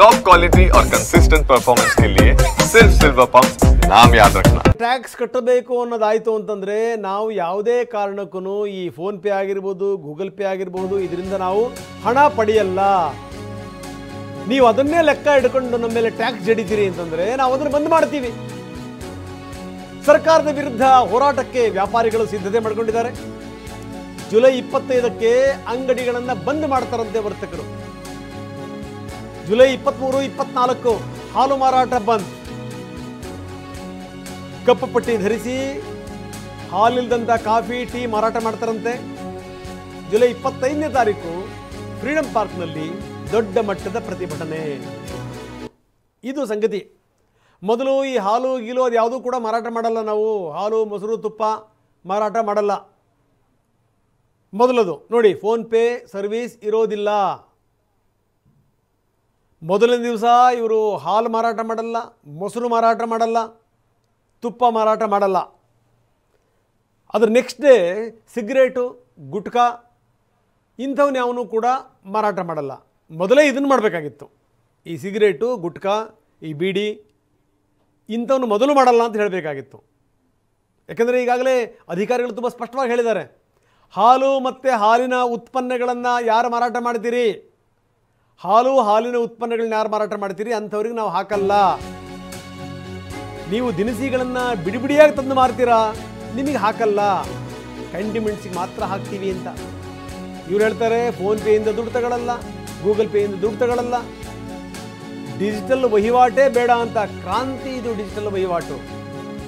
Top quality और consistent performance के लिए सिर्फ सिल्वर पंप नाम याद रखना। ಟ್ಯಾಕ್ಸ್ ಕಟ್ಟಬೇಕು ಅನ್ನೋದಾಯಿತು ಅಂತಂದರೆ ನಾವು ಯಾವುದೇ ಕಾರಣಕ್ಕೂ ಈ ಫೋನ್ ಪೇ ಆಗಿರ್ಬೋದು, ಗೂಗಲ್ ಪೇ ಆಗಿರ್ಬೋದು, ಇದರಿಂದ ನಾವು ಹಣ ಪಡೆಯಲ್ಲ. ನೀವು ಅದನ್ನೇ ಲೆಕ್ಕ ಹಿಡ್ಕೊಂಡು ನಮ್ಮ ಮೇಲೆ ಟ್ಯಾಕ್ಸ್ ಜಡಿತೀರಿ ಅಂತಂದರೆ ನಾವು ಅದನ್ನು ಬಂದ್ ಮಾಡ್ತೀವಿ. ಸರ್ಕಾರದ ವಿರುದ್ಧ ಹೋರಾಟಕ್ಕೆ ವ್ಯಾಪಾರಿಗಳು ಸಿದ್ಧತೆ ಮಾಡಿಕೊಂಡಿದ್ದಾರೆ. ಜುಲೈ 25ಕ್ಕೆ ಅಂಗಡಿಗಳನ್ನು ಬಂದ್ ಮಾಡ್ತಾರಂತೆ ವರ್ತಕರು. ಜುಲೈ 23, 24 ಹಾಲು ಮಾರಾಟ ಬಂದ್. ಕಪ್ಪು ಪಟ್ಟಿ ಧರಿಸಿ ಹಾಲಿಲ್ದಂಥ ಕಾಫಿ, ಟೀ ಮಾರಾಟ ಮಾಡ್ತಾರಂತೆ. ಜುಲೈ 25ನೇ ತಾರೀಕು ಫ್ರೀಡಂ ಪಾರ್ಕ್ನಲ್ಲಿ ದೊಡ್ಡ ಮಟ್ಟದ ಪ್ರತಿಭಟನೆ. ಇದು ಸಂಗತಿ. ಮೊದಲು ಈ ಹಾಲು ಗೀಲು ಅದು ಯಾವುದೂ ಕೂಡ ಮಾರಾಟ ಮಾಡಲ್ಲ. ನಾವು ಹಾಲು, ಮೊಸರು, ತುಪ್ಪ ಮಾರಾಟ ಮಾಡಲ್ಲ. ಮೊದಲದು ನೋಡಿ, ಫೋನ್ ಪೇ ಸರ್ವಿಸ್ ಇರೋದಿಲ್ಲ. ಮೊದಲನೇ ದಿವಸ ಇವರು ಹಾಲು ಮಾರಾಟ ಮಾಡಲ್ಲ, ಮೊಸರು ಮಾರಾಟ ಮಾಡಲ್ಲ, ತುಪ್ಪ ಮಾರಾಟ ಮಾಡಲ್ಲ. ಅದ್ರ ನೆಕ್ಸ್ಟ್ ಡೇ ಸಿಗರೇಟು, ಗುಟ್ಕಾ ಇಂಥವನ್ನ ಯಾವನು ಕೂಡ ಮಾರಾಟ ಮಾಡಲ್ಲ. ಮೊದಲೇ ಇದನ್ನು ಮಾಡಬೇಕಾಗಿತ್ತು. ಈ ಸಿಗರೇಟು, ಗುಟ್ಕಾ, ಈ ಬೀಡಿ ಇಂಥವನ್ನು ಮೊದಲು ಮಾಡಲ್ಲ ಅಂತ ಹೇಳಬೇಕಾಗಿತ್ತು. ಯಾಕೆಂದರೆ ಈಗಾಗಲೇ ಅಧಿಕಾರಿಗಳು ತುಂಬ ಸ್ಪಷ್ಟವಾಗಿ ಹೇಳಿದ್ದಾರೆ, ಹಾಲು ಮತ್ತು ಹಾಲಿನ ಉತ್ಪನ್ನಗಳನ್ನು ಯಾರು ಮಾರಾಟ ಮಾಡ್ತೀರಿ, ಹಾಲು ಹಾಲಿನ ಉತ್ಪನ್ನಗಳನ್ನ ಯಾರು ಮಾರಾಟ ಮಾಡ್ತೀರಿ ಅಂಥವ್ರಿಗೆ ನಾವು ಹಾಕಲ್ಲ. ನೀವು ದಿನಸಿಗಳನ್ನು ಬಿಡಿಬಿಡಿಯಾಗಿ ತಂದು ಮಾರ್ತೀರಾ, ನಿಮಗೆ ಹಾಕಲ್ಲ, ಕಂಡಿಮೆಂಟ್ಸಿಗೆ ಮಾತ್ರ ಹಾಕ್ತೀವಿ ಅಂತ ಇವ್ರು ಹೇಳ್ತಾರೆ. ಫೋನ್ ಪೇಯಿಂದ ದುಡ್ಡು ತಗೊಳ್ಳಲ್ಲ, ಗೂಗಲ್ ಪೇಯಿಂದ ದುಡ್ಡು ತಗೊಳ್ಳಲ್ಲ, ಡಿಜಿಟಲ್ ವಹಿವಾಟೇ ಬೇಡ ಅಂತ. ಕ್ರಾಂತಿ ಇದು ಡಿಜಿಟಲ್ ವಹಿವಾಟು.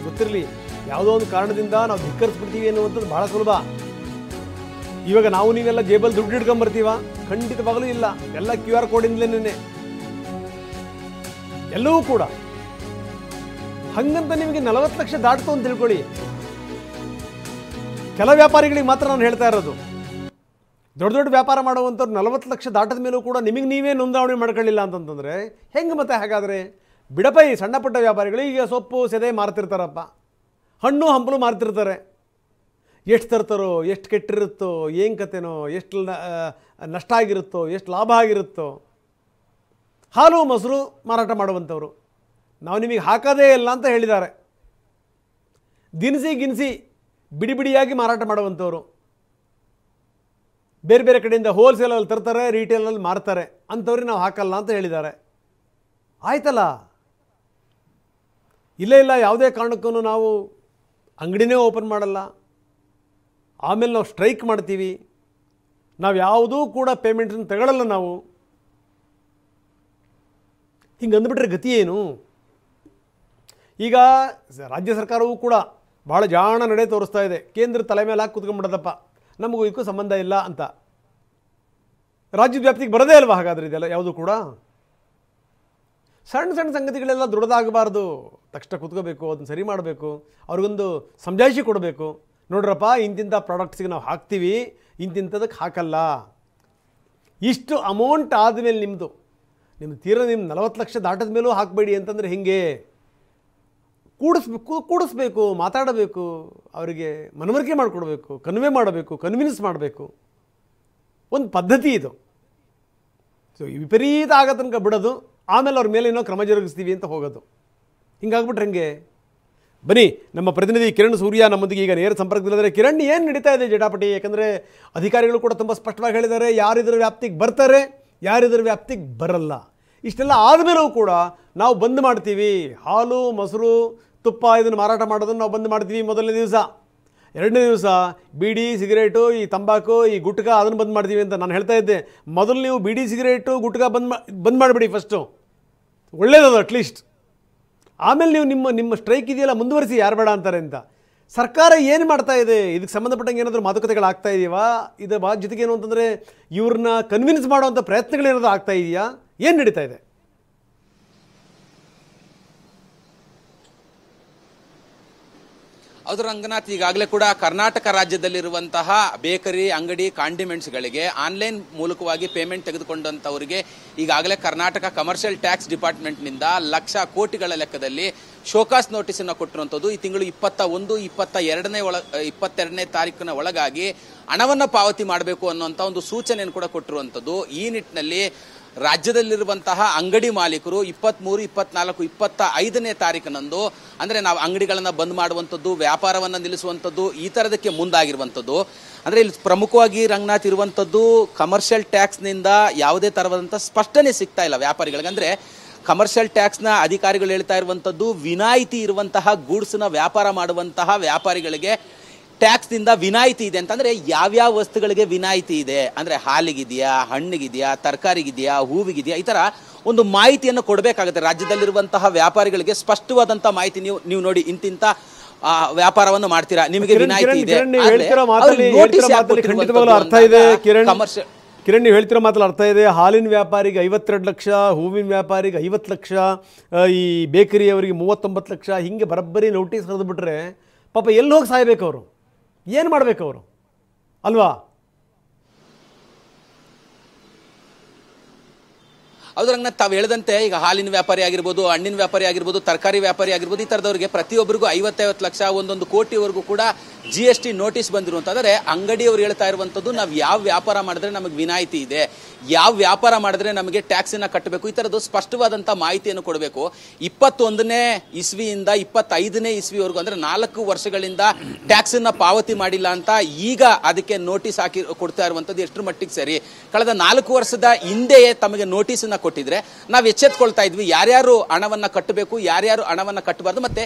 ಗೊತ್ತಿರಲಿ, ಯಾವುದೋ ಒಂದು ಕಾರಣದಿಂದ ನಾವು ಧಿಕ್ಕರಿಸ್ಬಿಡ್ತೀವಿ ಅನ್ನುವಂಥದ್ದು ಬಹಳ ಸುಲಭ. ಇವಾಗ ನಾವು ನೀವೆಲ್ಲ ಜೇಬಲ್ಲಿ ದುಡ್ಡು ಹಿಡ್ಕೊಂಬರ್ತೀವ? ಖಂಡಿತವಾಗಲೂ ಇಲ್ಲ. ಎಲ್ಲ QR ಕೋಡಿಂದಲೇ ಎಲ್ಲವೂ ಕೂಡ. ಹಂಗಂತ ನಿಮಗೆ 40 ಲಕ್ಷ ದಾಟ್ತು ಅಂತ ತಿಳ್ಕೊಳ್ಳಿ. ಕೆಲ ವ್ಯಾಪಾರಿಗಳಿಗೆ ಮಾತ್ರ ನಾನು ಹೇಳ್ತಾ ಇರೋದು. ದೊಡ್ಡ ದೊಡ್ಡ ವ್ಯಾಪಾರ ಮಾಡುವಂಥವ್ರು 40 ಲಕ್ಷ ದಾಟದ ಮೇಲೂ ಕೂಡ ನಿಮಗೆ ನೀವೇ ನೋಂದಾವಣೆ ಮಾಡ್ಕೊಳ್ಳಿಲ್ಲ ಅಂತಂತಂದರೆ ಹೆಂಗೆ ಮತ್ತೆ? ಹಾಗಾದರೆ ಬಿಡಪ್ಪ, ಈ ಸಣ್ಣ ಪುಟ್ಟ ವ್ಯಾಪಾರಿಗಳು ಈಗ ಸೊಪ್ಪು ಸೆದೆ ಮಾರ್ತಿರ್ತಾರಪ್ಪ, ಹಣ್ಣು ಹಂಪಲು ಮಾರ್ತಿರ್ತಾರೆ. ಎಷ್ಟು ತರ್ತಾರೋ, ಎಷ್ಟು ಕೆಟ್ಟಿರುತ್ತೋ, ಏನು ಕತೆನೋ, ಎಷ್ಟು ನಷ್ಟ ಆಗಿರುತ್ತೋ, ಎಷ್ಟು ಲಾಭ ಆಗಿರುತ್ತೋ. ಹಾಲು ಮೊಸರು ಮಾರಾಟ ಮಾಡುವಂಥವ್ರು ನಾವು ನಿಮಗೆ ಹಾಕೋದೇ ಇಲ್ಲ ಅಂತ ಹೇಳಿದ್ದಾರೆ. ದಿನಸಿ ಬಿಡಿ ಬಿಡಿಯಾಗಿ ಮಾರಾಟ ಮಾಡುವಂಥವ್ರು ಬೇರೆ ಬೇರೆ ಕಡೆಯಿಂದ ಹೋಲ್ಸೇಲಲ್ಲಿ ತರ್ತಾರೆ, ರೀಟೇಲಲ್ಲಿ ಮಾರ್ತಾರೆ, ಅಂಥವ್ರಿಗೆ ನಾವು ಹಾಕಲ್ಲ ಅಂತ ಹೇಳಿದ್ದಾರೆ. ಆಯ್ತಲ್ಲ, ಇಲ್ಲ ಯಾವುದೇ ಕಾರಣಕ್ಕೂ ನಾವು ಅಂಗಡಿನೇ ಓಪನ್ ಮಾಡಲ್ಲ, ಆಮೇಲೆ ನಾವು ಸ್ಟ್ರೈಕ್ ಮಾಡ್ತೀವಿ, ನಾವು ಯಾವುದೂ ಕೂಡ ಪೇಮೆಂಟನ್ನು ತಗೊಳ್ಳಲ್ಲ ನಾವು. ಹಿಂಗೆ ಅಂದ್ಬಿಟ್ರೆ ಗತಿ ಏನು? ಈಗ ರಾಜ್ಯ ಸರ್ಕಾರವೂ ಕೂಡ ಭಾಳ ಜಾಣ ನಡೆ ತೋರಿಸ್ತಾ ಇದೆ. ಕೇಂದ್ರ ತಲೆ ಮೇಲೆ ಹಾಕಿ ಕೂತ್ಕೊಂಡ್ಬಿಡೋದಪ್ಪ, ನಮಗೂ ಇದಕ್ಕೂ ಸಂಬಂಧ ಇಲ್ಲ ಅಂತ. ರಾಜ್ಯದ ವ್ಯಾಪ್ತಿಗೆ ಬರೋದೇ ಅಲ್ವಾ ಹಾಗಾದರೆ ಇದೆಲ್ಲ ಯಾವುದು ಕೂಡ? ಸಣ್ಣ ಸಣ್ಣ ಸಂಗತಿಗಳೆಲ್ಲ ದೊಡ್ಡದಾಗಬಾರ್ದು. ತಕ್ಷಣ ಕೂತ್ಕೋಬೇಕು, ಅದನ್ನು ಸರಿ ಮಾಡಬೇಕು, ಅವ್ರಿಗೊಂದು ಸಮಜಾಯಿಷಿ ಕೊಡಬೇಕು. ನೋಡ್ರಪ್ಪ, ಇಂತಿಂಥ ಪ್ರಾಡಕ್ಟ್ಸಿಗೆ ನಾವು ಹಾಕ್ತೀವಿ, ಇಂತಿಂಥದಕ್ಕೆ ಹಾಕಲ್ಲ. ಇಷ್ಟು ಅಮೌಂಟ್ ಆದಮೇಲೆ ನಿಮ್ಮದು ತೀರಾ 40 ಲಕ್ಷ ದಾಟದ ಮೇಲೂ ಹಾಕಬೇಡಿ ಅಂತಂದರೆ ಹೇಗೆ? ಕೂಡಿಸ್ಬೇಕು, ಮಾತಾಡಬೇಕು, ಅವರಿಗೆ ಮನವರಿಕೆ ಮಾಡಿಕೊಡ್ಬೇಕು, ಕನ್ವೆ ಮಾಡಬೇಕು, ಕನ್ವಿನ್ಸ್ ಮಾಡಬೇಕು. ಒಂದು ಪದ್ಧತಿ ಇದು. ಸೊ ವಿಪರೀತ ಆಗೋ ತನಕ ಬಿಡೋದು, ಆಮೇಲೆ ಅವ್ರ ಮೇಲೆ ಏನೋ ಕ್ರಮ ಜರುಗಿಸ್ತೀವಿ ಅಂತ ಹೋಗೋದು. ಹಿಂಗಾಗ್ಬಿಟ್ರೆ ಹೆಂಗೆ? ಬನ್ನಿ, ನಮ್ಮ ಪ್ರತಿನಿಧಿ ಕಿರಣ್ ಸೂರ್ಯ ನಮ್ಮೊಂದಿಗೆ ಈಗ ನೇರ ಸಂಪರ್ಕದಲ್ಲಿದ್ದಾರೆ. ಕಿರಣ್, ಏನು ನಡೀತಾ ಇದೆ ಜಟಾಪಟಿ? ಯಾಕಂದರೆ ಅಧಿಕಾರಿಗಳು ಕೂಡ ತುಂಬ ಸ್ಪಷ್ಟವಾಗಿ ಹೇಳಿದ್ದಾರೆ, ಯಾರಿದ್ರ ವ್ಯಾಪ್ತಿಗೆ ಬರ್ತಾರೆ, ಯಾರಿದ್ರ ವ್ಯಾಪ್ತಿಗೆ ಬರಲ್ಲ. ಇಷ್ಟೆಲ್ಲ ಆದಮೇಲೂ ಕೂಡ ನಾವು ಬಂದ್ ಮಾಡ್ತೀವಿ. ಹಾಲು, ಮೊಸರು, ತುಪ್ಪ ಇದನ್ನು ಮಾರಾಟ ಮಾಡೋದನ್ನು ನಾವು ಬಂದ್ ಮಾಡ್ತೀವಿ ಮೊದಲನೇ ದಿವಸ. ಎರಡನೇ ದಿವಸ ಬೀಡಿ, ಸಿಗರೇಟು, ಈ ತಂಬಾಕು, ಈ ಗುಟ್ಕಾ ಅದನ್ನು ಬಂದ್ ಮಾಡ್ತೀವಿ ಅಂತ ನಾನು ಹೇಳ್ತಾ ಇದ್ದೆ. ಮೊದಲು ನೀವು ಬೀಡಿ, ಸಿಗರೇಟು, ಗುಟ್ಕಾ ಬಂದ್ ಮಾಡಿಬಿಡಿ ಫಸ್ಟು, ಒಳ್ಳೇದದು ಅಟ್ಲೀಸ್ಟ್. ಆಮೇಲೆ ನೀವು ನಿಮ್ಮ ಸ್ಟ್ರೈಕ್ ಇದೆಯಲ್ಲ ಮುಂದುವರಿಸಿ, ಯಾರು ಬೇಡ ಅಂತಾರೆ ಅಂತ. ಸರ್ಕಾರ ಏನು ಮಾಡ್ತಾ ಇದೆ? ಇದಕ್ಕೆ ಸಂಬಂಧಪಟ್ಟಂಗೆ ಏನಾದರೂ ಮಾತುಕತೆಗಳಾಗ್ತಾ ಇದೆಯಾ? ಇದು ಜೊತೆಗೆ ಏನು ಅಂತಂದರೆ ಇವ್ರನ್ನ ಕನ್ವಿನ್ಸ್ ಮಾಡುವಂಥ ಪ್ರಯತ್ನಗಳೇನಾದರೂ ಆಗ್ತಾ ಇದೆಯಾ? ಏನು ನಡೀತಾ ಇದೆ? ಹೌದು ರಂಗನಾಥ್, ಈಗಾಗಲೇ ಕೂಡ ಕರ್ನಾಟಕ ರಾಜ್ಯದಲ್ಲಿರುವಂತಹ ಬೇಕರಿ, ಅಂಗಡಿ, ಕಾಂಡಿಮೆಂಟ್ಸ್ಗಳಿಗೆ ಆನ್ಲೈನ್ ಮೂಲಕವಾಗಿ ಪೇಮೆಂಟ್ ತೆಗೆದುಕೊಂಡಂತವರಿಗೆ ಈಗಾಗಲೇ ಕರ್ನಾಟಕ ಕಮರ್ಷಿಯಲ್ ಟ್ಯಾಕ್ಸ್ ಡಿಪಾರ್ಟ್ಮೆಂಟ್ನಿಂದ ಲಕ್ಷ ಕೋಟಿಗಳ ಲೆಕ್ಕದಲ್ಲಿ ಶೋಕಾಸ್ ನೋಟಿಸ್ ಅನ್ನು ಕೊಟ್ಟಿರುವಂತದ್ದು. ಈ ತಿಂಗಳು 21, 22ನೇ ತಾರೀಕಿನ ಒಳಗಾಗಿ ಹಣವನ್ನು ಪಾವತಿ ಮಾಡಬೇಕು ಅನ್ನುವಂತ ಒಂದು ಸೂಚನೆಯನ್ನು ಕೂಡ ಕೊಟ್ಟಿರುವಂತದ್ದು. ಈ ನಿಟ್ಟಿನಲ್ಲಿ ರಾಜ್ಯದಲ್ಲಿರುವಂತಹ ಅಂಗಡಿ ಮಾಲೀಕರು 23, 24, 25ನೇ ತಾರೀಕಿನಂದು ಅಂದ್ರೆ ನಾವು ಅಂಗಡಿಗಳನ್ನ ಬಂದ್ ಮಾಡುವಂಥದ್ದು, ವ್ಯಾಪಾರವನ್ನ ನಿಲ್ಲಿಸುವಂಥದ್ದು, ಈ ತರದಕ್ಕೆ ಮುಂದಾಗಿರುವಂಥದ್ದು. ಅಂದ್ರೆ ಇಲ್ಲಿ ಪ್ರಮುಖವಾಗಿ ರಂಗನಾಥ್ ಇರುವಂಥದ್ದು ಕಮರ್ಷಿಯಲ್ ಟ್ಯಾಕ್ಸ್ನಿಂದ ಯಾವುದೇ ತರವಾದಂಥ ಸ್ಪಷ್ಟನೆ ಸಿಗ್ತಾ ಇಲ್ಲ ವ್ಯಾಪಾರಿಗಳಿಗೆ. ಅಂದ್ರೆ ಕಮರ್ಷಿಯಲ್ ಟ್ಯಾಕ್ಸ್ನ ಅಧಿಕಾರಿಗಳು ಹೇಳ್ತಾ ಇರುವಂಥದ್ದು ವಿನಾಯಿತಿ ಇರುವಂತಹ ಗೂಡ್ಸ್ನ ವ್ಯಾಪಾರ ಮಾಡುವಂತಹ ವ್ಯಾಪಾರಿಗಳಿಗೆ ಟ್ಯಾಕ್ಸ್ನಿಂದ ವಿನಾಯಿತಿ ಇದೆ ಅಂತಂದ್ರೆ ಯಾವ್ಯಾವ ವಸ್ತುಗಳಿಗೆ ವಿನಾಯಿತಿ ಇದೆ ಅಂದ್ರೆ ಹಾಲಿಗಿದೆಯಾ, ಹಣ್ಣಿಗಿದೆಯಾ, ತರಕಾರಿಗಿದೆಯಾ, ಹೂವಿಗಿದೆಯಾ, ಈ ತರ ಒಂದು ಮಾಹಿತಿಯನ್ನು ಕೊಡಬೇಕಾಗುತ್ತೆ ರಾಜ್ಯದಲ್ಲಿರುವಂತಹ ವ್ಯಾಪಾರಿಗಳಿಗೆ. ಸ್ಪಷ್ಟವಾದಂತಹ ಮಾಹಿತಿ ನೀವು ನೋಡಿ ಇಂತಿಂತ ವ್ಯಾಪಾರವನ್ನು ಮಾಡ್ತೀರಾ, ನಿಮಗೆ ವಿನಾಯಿತಿ ಇದೆ. ಅರ್ಥ ಇದೆ ಕಿರಣ್, ನೀವು ಹೇಳ್ತಿರೋ ಮಾತಲ್ಲಿ ಅರ್ಥ ಇದೆ. ಹಾಲಿನ ವ್ಯಾಪಾರಿಗೆ 52 ಲಕ್ಷ, ಹೂವಿನ ವ್ಯಾಪಾರಿಗೆ 50 ಲಕ್ಷ, ಈ ಬೇಕರಿಯವರಿಗೆ 39 ಲಕ್ಷ, ಹಿಂಗೆ ಬರಬ್ಬರಿ ನೋಟಿಸ್ ಹರಿದ್ಬಿಟ್ರೆ ಪಾಪ ಎಲ್ಲಿ ಹೋಗಿ ಸಾಯ್ಬೇಕು ಅವರು, ಏನು ಮಾಡಬೇಕು ಅವರು ಅಲ್ವಾ? ಹೌದ್ರಂಗ ತಾವು ಹೇಳಿದಂತೆ ಈಗ ಹಾಲಿನ ವ್ಯಾಪಾರಿ ಆಗಿರ್ಬೋದು, ಹಣ್ಣಿನ ವ್ಯಾಪಾರಿ ಆಗಿರ್ಬೋದು, ತರಕಾರಿ ವ್ಯಾಪಾರಿ ಆಗಿರ್ಬೋದು, ಈ ತರದವರಿಗೆ ಪ್ರತಿಯೊಬ್ಬರಿಗೂ 50 ಲಕ್ಷ, 1 ಕೋಟಿವರೆಗೂ ಕೂಡ GST ನೋಟಿಸ್ ಬಂದಿರುವಂತಂದ್ರೆ ಅಂಗಡಿಯವರು ಹೇಳ್ತಾ ಇರುವಂತದ್ದು ನಾವು ಯಾವ ವ್ಯಾಪಾರ ಮಾಡಿದ್ರೆ ನಮಗೆ ವಿನಾಯಿತಿ ಇದೆ, ಯಾವ ವ್ಯಾಪಾರ ಮಾಡಿದ್ರೆ ನಮಗೆ ಟ್ಯಾಕ್ಸ್ ಅನ್ನ ಕಟ್ಟಬೇಕು, ಈ ತರದ್ದು ಸ್ಪಷ್ಟವಾದಂತ ಮಾಹಿತಿಯನ್ನು ಕೊಡಬೇಕು. 21ನೇ ಇಸ್ವಿಯಿಂದ 25ನೇ ಇಸ್ವಿವರೆಗೂ ಅಂದ್ರೆ 4 ವರ್ಷಗಳಿಂದ ಟ್ಯಾಕ್ಸ್ ಅನ್ನ ಪಾವತಿ ಮಾಡಿಲ್ಲ ಅಂತ ಈಗ ಅದಕ್ಕೆ ನೋಟಿಸ್ ಹಾಕಿ ಕೊಡ್ತಾ ಇರುವಂತದ್ದು ಎಷ್ಟರ ಮಟ್ಟಿಗೆ ಸರಿ? ಕಳೆದ 4 ವರ್ಷದ ಹಿಂದೆಯೇ ತಮಗೆ ನೋಟಿಸ್ ಅನ್ನ ಕೊಟ್ಟಿದ್ರೆ ನಾವು ಎಚ್ಚೆತ್ಕೊಳ್ತಾ ಇದ್ವಿ ಯಾರ್ಯಾರು ಹಣವನ್ನ ಕಟ್ಟಬೇಕು, ಯಾರ್ಯಾರು ಹಣವನ್ನ ಕಟ್ಟಬಾರ್ದು, ಮತ್ತೆ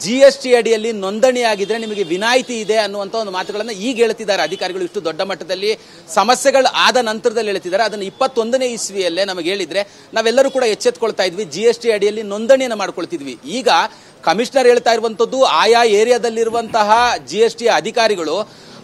GST ಅಡಿಯಲ್ಲಿ ನೋಂದಣಿ ಆಗಿದ್ರೆ ನಿಮಗೆ ವಿನಾಯಿತಿ ಇದೆ ಅನ್ನುವಂತ ಒಂದು ಮಾತುಗಳನ್ನ ಈಗ ಹೇಳ್ತಿದ್ದಾರೆ ಅಧಿಕಾರಿಗಳು. ಇಷ್ಟು ದೊಡ್ಡ ಮಟ್ಟದಲ್ಲಿ ಸಮಸ್ಯೆಗಳು ಆದ ನಂತರದಲ್ಲಿ ಹೇಳ್ತಿದ್ದಾರೆ. ಅದನ್ನು 21ನೇ ಇಸ್ವಿಯಲ್ಲೇ ನಮಗೆ ಹೇಳಿದ್ರೆ ನಾವೆಲ್ಲರೂ ಕೂಡ ಎಚ್ಚೆತ್ಕೊಳ್ತಾ ಇದ್ವಿ, GST ಅಡಿಯಲ್ಲಿ ನೋಂದಣಿಯನ್ನು ಮಾಡ್ಕೊಳ್ತಿದ್ವಿ. ಈಗ ಕಮಿಷನರ್ ಹೇಳ್ತಾ ಇರುವಂತದ್ದು ಆಯಾ ಏರಿಯಾದಲ್ಲಿರುವಂತಹ GST ಅಧಿಕಾರಿಗಳು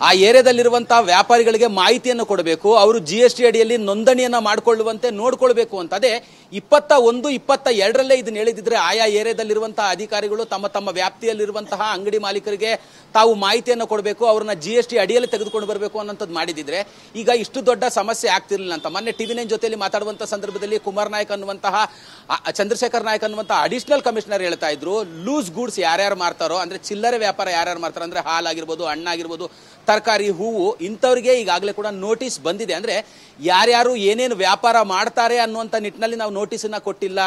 ಆ ಏರಿಯಾದಲ್ಲಿರುವಂತಹ ವ್ಯಾಪಾರಿಗಳಿಗೆ ಮಾಹಿತಿಯನ್ನು ಕೊಡಬೇಕು, ಅವರು GST ಅಡಿಯಲ್ಲಿ ನೋಂದಣಿಯನ್ನ ಮಾಡಿಕೊಳ್ಳುವಂತೆ ನೋಡ್ಕೊಳ್ಬೇಕು ಅಂತ. ಅದೇ 21, 22ರಲ್ಲೇ ಇದನ್ನ ಹೇಳಿದ್ರೆ ಆಯಾ ಏರಿಯಾದಲ್ಲಿರುವಂತಹ ಅಧಿಕಾರಿಗಳು ತಮ್ಮ ತಮ್ಮ ವ್ಯಾಪ್ತಿಯಲ್ಲಿರುವಂತಹ ಅಂಗಡಿ ಮಾಲೀಕರಿಗೆ ತಾವು ಮಾಹಿತಿಯನ್ನು ಕೊಡಬೇಕು, ಅವ್ರನ್ನ GST ಅಡಿಯಲ್ಲಿ ತೆಗೆದುಕೊಂಡು ಬರಬೇಕು ಅನ್ನೋಂಥದ್ದು ಮಾಡಿದಿದ್ರೆ ಈಗ ಇಷ್ಟು ದೊಡ್ಡ ಸಮಸ್ಯೆ ಆಗ್ತಿರ್ಲಿಲ್ಲ ಅಂತ. ಮೊನ್ನೆ TV9 ಜೊತೆಯಲ್ಲಿ ಮಾತಾಡುವಂತಹ ಸಂದರ್ಭದಲ್ಲಿ ಕುಮಾರ್ ನಾಯಕ್ ಅನ್ನುವಂತಹ ಚಂದ್ರಶೇಖರ್ ನಾಯಕ್ ಅನ್ನುವಂತಹ ಅಡಿಷನಲ್ ಕಮಿಷನರ್ ಹೇಳ್ತಾ ಇದ್ರು, ಲೂಸ್ ಗೂಡ್ಸ್ ಯಾರ್ಯಾರು ಮಾರ್ತಾರೋ ಅಂದ್ರೆ ಚಿಲ್ಲರೆ ವ್ಯಾಪಾರ ಯಾರ್ಯಾರು ಮಾಡ್ತಾರೋ ಅಂದ್ರೆ ಹಾಲಾಗಿರ್ಬೋದು, ಹಣ್ಣಾಗಿರ್ಬೋದು, ತರಕಾರಿ, ಹೂವು, ಇಂಥವ್ರಿಗೆ ಈಗಾಗಲೇ ಕೂಡ ನೋಟಿಸ್ ಬಂದಿದೆ. ಅಂದ್ರೆ ಯಾರ್ಯಾರು ಏನೇನು ವ್ಯಾಪಾರ ಮಾಡ್ತಾರೆ ಅನ್ನುವಂಥ ನಿಟ್ಟಿನಲ್ಲಿ ನಾವು ನೋಟಿಸ್ ಅನ್ನ ಕೊಟ್ಟಿಲ್ಲ.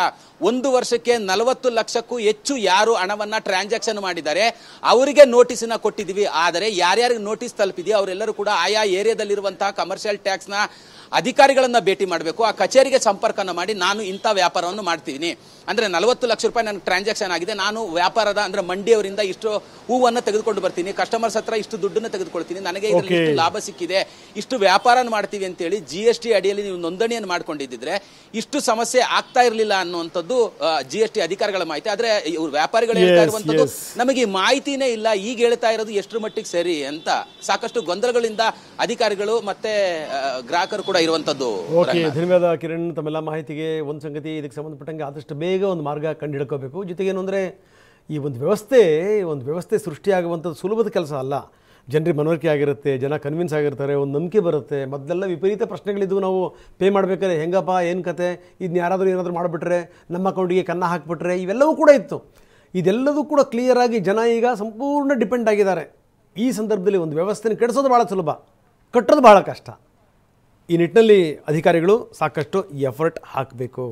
1 ವರ್ಷಕ್ಕೆ 40 ಲಕ್ಷಕ್ಕೂ ಹೆಚ್ಚು ಯಾರು ಹಣವನ್ನ ಟ್ರಾನ್ಸಾಕ್ಷನ್ ಮಾಡಿದ್ದಾರೆ ಅವರಿಗೆ ನೋಟಿಸ್ ಅನ್ನ ಕೊಟ್ಟಿದ್ದೀವಿ. ಆದರೆ ಯಾರ್ಯಾರಿಗೆ ನೋಟಿಸ್ ತಲುಪಿದೆಯೋ ಅವರೆಲ್ಲರೂ ಕೂಡ ಆಯಾ ಏರಿಯಾದಲ್ಲಿರುವಂತಹ ಕಮರ್ಷಿಯಲ್ ಟ್ಯಾಕ್ಸ್ ನ ಅಧಿಕಾರಿಗಳನ್ನ ಭೇಟಿ ಮಾಡಬೇಕು, ಆ ಕಚೇರಿಗೆ ಸಂಪರ್ಕನ ಮಾಡಿ ನಾನು ಇಂಥ ವ್ಯಾಪಾರವನ್ನು ಮಾಡ್ತೀನಿ ಅಂದ್ರೆ 40 ಲಕ್ಷ ರೂಪಾಯಿ ನನಗೆ ಟ್ರಾನ್ಸಾಕ್ಷನ್ ಆಗಿದೆ, ನಾನು ವ್ಯಾಪಾರದ ಅಂದ್ರೆ ಮಂಡಿಯವರಿಂದ ಇಷ್ಟು ಹೂವನ್ನು ತೆಗೆದುಕೊಂಡು ಬರ್ತೀನಿ, ಕಸ್ಟಮರ್ಸ್ ಹತ್ರ ಇಷ್ಟು ದುಡ್ಡನ್ನು ತೆಗೆದುಕೊಳ್ತೀನಿ, ನನಗೆ ಇದರಲ್ಲಿ ಇಷ್ಟು ಲಾಭ ಸಿಕ್ಕಿದೆ, ಇಷ್ಟು ವ್ಯಾಪಾರ ಮಾಡ್ತೀವಿ ಅಂತೇಳಿ GST ಅಡಿಯಲ್ಲಿ ನೀವು ನೋಂದಣಿಯನ್ನು ಮಾಡ್ಕೊಂಡಿದ್ದಿದ್ರೆ ಇಷ್ಟು ಸಮಸ್ಯೆ ಆಗ್ತಾ ಇರಲಿಲ್ಲ ಅನ್ನುವಂಥದ್ದು GST ಅಧಿಕಾರಿಗಳ ಮಾಹಿತಿ. ಆದ್ರೆ ಇವ್ರು ವ್ಯಾಪಾರಿಗಳು ಹೇಳ್ತಾ ಇರುವಂತದ್ದು ನಮಗೆ ಈ ಮಾಹಿತಿನೇ ಇಲ್ಲ, ಈಗ ಹೇಳ್ತಾ ಇರೋದು ಎಷ್ಟರ ಮಟ್ಟಿಗೆ ಸರಿ ಅಂತ ಸಾಕಷ್ಟು ಗೊಂದಲಗಳಿಂದ ಅಧಿಕಾರಿಗಳು ಮತ್ತೆ ಗ್ರಾಹಕರು ಕೂಡ ಇರುವಂತದ್ದು. ಧನ್ಯವಾದ ಕಿರಣ್, ತಮ್ಮೆಲ್ಲ ಮಾಹಿತಿಗೆ. ಒಂದು ಸಂಗತಿ, ಇದಕ್ಕೆ ಸಂಬಂಧಪಟ್ಟಂಗೆ ಆದಷ್ಟು ಬೇಗ ಒಂದು ಮಾರ್ಗ ಕಂಡು ಹಿಡ್ಕೋಬೇಕು. ಜೊತೆಗೇನು ಅಂದರೆ ಈ ಒಂದು ವ್ಯವಸ್ಥೆ ಸೃಷ್ಟಿಯಾಗುವಂಥದ್ದು ಸುಲಭದ ಕೆಲಸ ಅಲ್ಲ. ಜನರಿಗೆ ಮನವರಿಕೆ ಆಗಿರುತ್ತೆ, ಜನ ಕನ್ವಿನ್ಸ್ ಆಗಿರ್ತಾರೆ, ಒಂದು ನಂಬಿಕೆ ಬರುತ್ತೆ. ಮೊದಲೆಲ್ಲ ವಿಪರೀತ ಪ್ರಶ್ನೆಗಳಿದ್ವು, ನಾವು ಪೇ ಮಾಡಬೇಕಾದ್ರೆ ಹೆಂಗಪ್ಪ, ಏನು ಕತೆ, ಇದನ್ನ ಏನಾದರೂ ಮಾಡಿಬಿಟ್ರೆ, ನಮ್ಮ ಅಕೌಂಟಿಗೆ ಕನ್ನ ಹಾಕಿಬಿಟ್ರೆ, ಇವೆಲ್ಲವೂ ಕೂಡ ಇತ್ತು. ಇದೆಲ್ಲವೂ ಕೂಡ ಕ್ಲಿಯರಾಗಿ ಜನ ಈಗ ಸಂಪೂರ್ಣ ಡಿಪೆಂಡ್ ಆಗಿದ್ದಾರೆ. ಈ ಸಂದರ್ಭದಲ್ಲಿ ಒಂದು ವ್ಯವಸ್ಥೆನ ಕೆಡಿಸೋದು ಭಾಳ ಸುಲಭ, ಕಟ್ಟೋದು ಭಾಳ ಕಷ್ಟ. ಈ ನಿಟ್ಟಿನಲ್ಲಿ ಅಧಿಕಾರಿಗಳು ಸಾಕಷ್ಟು ಎಫರ್ಟ್ ಹಾಕಬೇಕು.